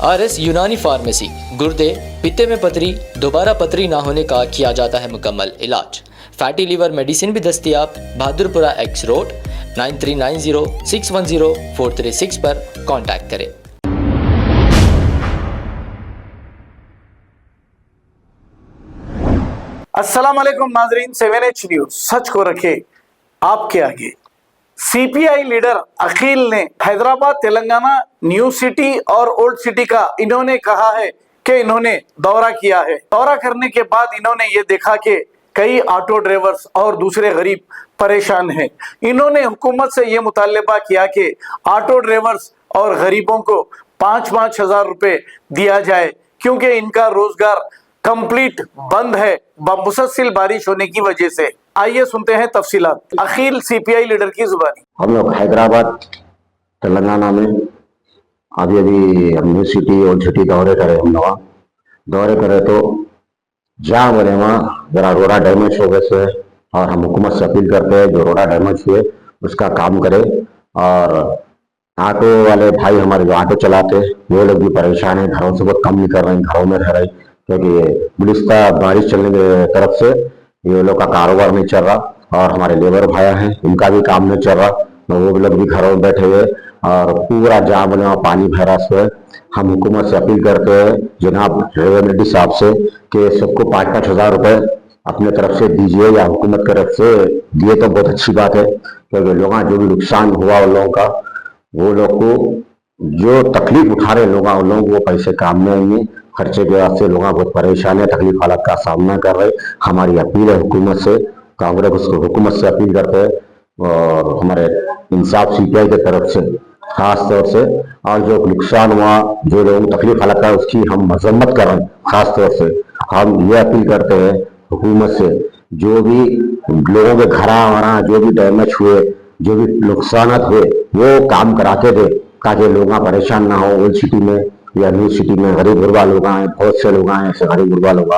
RS यूनानी pharmacy, गुर्दे, पित्ते में पथरी, दोबारा पथरी ना होने का किया जाता है मुकम्मल इलाज। फैटी लीवर मेडिसिन भी दस्तियाब। बहादुरपुरा X रोड 9390610436 पर कांटेक्ट करें। अस्सलाम वालेकुम नाजरीन, 7H न्यूज सच को रखे आपके आगे। CPI लीडर अखिल ने हैदराबाद, तेलंगाना, न्यू सिटी और ओल्ड सिटी का इन्होंने कहा है कि इन्होंने दौरा किया है। दौरा करने के बाद इन्होंने ये देखा कि कई ऑटो ड्राइवर्स और दूसरे गरीब परेशान हैं। इन्होंने हुकूमत से ये मुतालबा किया कि ऑटो ड्राइवर्स और गरीबों को 5-5 हज़ार रुपए दिया जाए, क्योंकि इनका रोजगार कंप्लीट बंद है मुसलसल बारिश होने की वजह से। आइए सुनते हैं तफसीलात अखिल CPI लीडर की जुबानी। हम लोग हैदराबाद, तेलंगाना में अभी न्यू सिटी और सिटी दौरे करे। हम लोग दौरे करे तो जहाँ बोले वहाँ जरा रोड़ा डैमेज हो गए से, और हम हुकूमत से अपील करते हैं जो रोड़ा डैमेज हुए उसका काम करे। और ऑटो वाले भाई हमारे जो ऑटो चलाते वो लोग भी परेशान हैं, घरों से बहुत कम नहीं कर रहे हैं, घरों में रह रहे, क्योंकि गुलिस्ता बारिश चलने की तरफ से ये लोग का कारोबार नहीं चल रहा। और हमारे लेबर भाई हैं, उनका भी काम नहीं चल रहा, तो वो लोग भी घरों में बैठे हुए और पूरा जहाँ बोले वहाँ पानी भरा हुआ है। हम हुकूमत से अपील करते हैं जनाब रेवन्यू साहब से कि सबको 5-5 हज़ार रुपए अपने तरफ से दीजिए, या हुकूमत की तरफ से दिए तो बहुत अच्छी बात है, क्योंकि लोगों जो भी नुकसान हुआ उन लोगों का, वो लोग को जो तकलीफ उठा रहे लोग उन लोगों को वो पैसे काम में आएंगे। खर्चे के वास्ते लोग बहुत परेशान है, तकलीफ हालत का सामना कर रहे। हमारी अपील है हुकूमत से, कांग्रेस को हुकूमत से अपील करते हैं और हमारे इंसाफ CPI की तरफ से खास तौर से, और जो नुकसान हुआ, जो लोगों को तकलीफ हालत है उसकी हम मजम्मत कर रहे हैं। खास तौर से हम ये अपील करते हैं हुकूमत से, जो भी लोगों के घर जो भी डैमेज हुए, जो भी नुकसान हुए, वो काम कराते थे ताकि लोग परेशान ना हो। ओल्ड सिटी में या न्यू सिटी में गरीब गुरबा लोग हैं, बहुत से लोग हैं ऐसे गरीब गुरबा लोग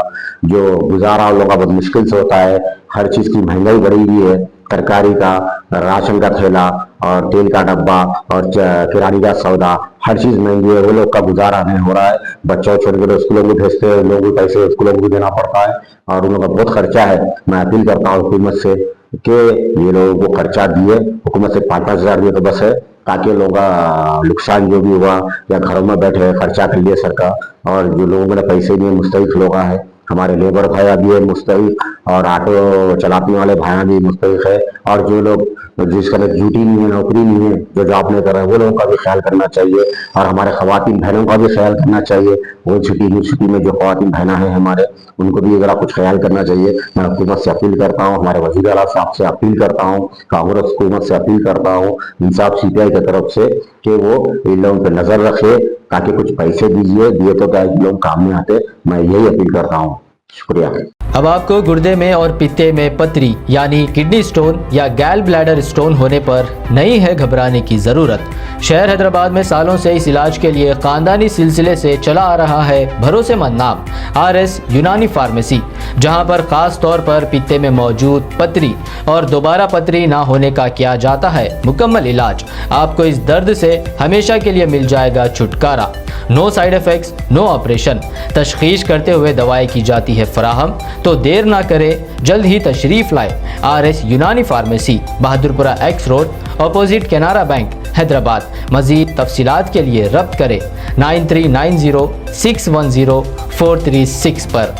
जो गुजारा उन लोगों का बहुत मुश्किल से होता है। हर चीज की महंगाई बढ़ी हुई है, तरकारी का, राशन का थैला और तेल का डब्बा और किराने का सौदा, हर चीज महंगी है। वो लोग का गुजारा नहीं हो रहा है। बच्चों छोड़ के स्कूलों में भेजते हैं, लोगों को पैसे स्कूलों को देना पड़ता है और उन लोगों का बहुत खर्चा है। मैं अपील करता हूँ हुकूमत से कि ये लोगों को खर्चा दिए, हुकूमत से 5-5 हज़ार दिए तो बस है, ताकि लोगों का नुकसान जो भी हुआ या घरों में बैठे खर्चा कर लिए सरकार, और जो लोगों ने पैसे दिए मुस्तहिक लोग हैं, हमारे लेबर भाई भी है मुस्तहिक, और ऑटो चलाने वाले भाई भी मुस्तहिक है, और जो लोग जिसका ड्यूटी नहीं है, नौकरी नहीं है, जो जॉब नहीं कर रहे हैं, वो लोगों का भी ख्याल करना चाहिए। और हमारे खवातीन बहनों का भी ख्याल करना चाहिए। वो न्यू सिटी में जो खवातीन बहना है हमारे, उनको भी जरा कुछ ख्याल करना चाहिए। मैं हुकूमत से अपील करता हूँ, हमारे वज़ीर आला साहब से अपील करता हूँ, कांग्रेस हुकूमत से अपील करता हूँ, इंसाफ CPI की तरफ से कि वो इन लोगों पर नजर रखे, ताकि कुछ पैसे दिए तो क्या लोग काम में आते। मैं यही अपील करता हूँ। शुक्रिया। अब आपको गुर्दे में और पित्ते में पथरी यानी किडनी स्टोन या गैल ब्लैडर स्टोन होने पर नहीं है घबराने की ज़रूरत। शहर हैदराबाद में सालों से इस इलाज के लिए ख़ानदानी सिलसिले से चला आ रहा है भरोसेमंद नाम RS यूनानी फार्मेसी, जहां पर ख़ास तौर पर पित्ते में मौजूद पथरी और दोबारा पथरी ना होने का किया जाता है मुकम्मल इलाज। आपको इस दर्द से हमेशा के लिए मिल जाएगा छुटकारा। No side effects, no operation. तशखीस करते हुए दवाएं की जाती है फराहम, तो देर ना करें, जल्द ही तशरीफ लाए। RS यूनानी pharmacy, Bahadurpura X road, opposite Canara bank, Hyderabad. मज़ीद तफसीलात के लिए रब्त करें 9390610436 पर।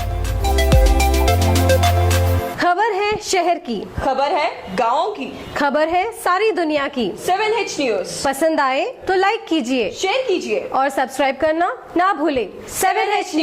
खबर है शहर की, खबर है गाँव की, खबर है सारी दुनिया की। 7H न्यूज पसंद आए तो लाइक कीजिए, शेयर कीजिए और सब्सक्राइब करना ना भूलें। 7H news.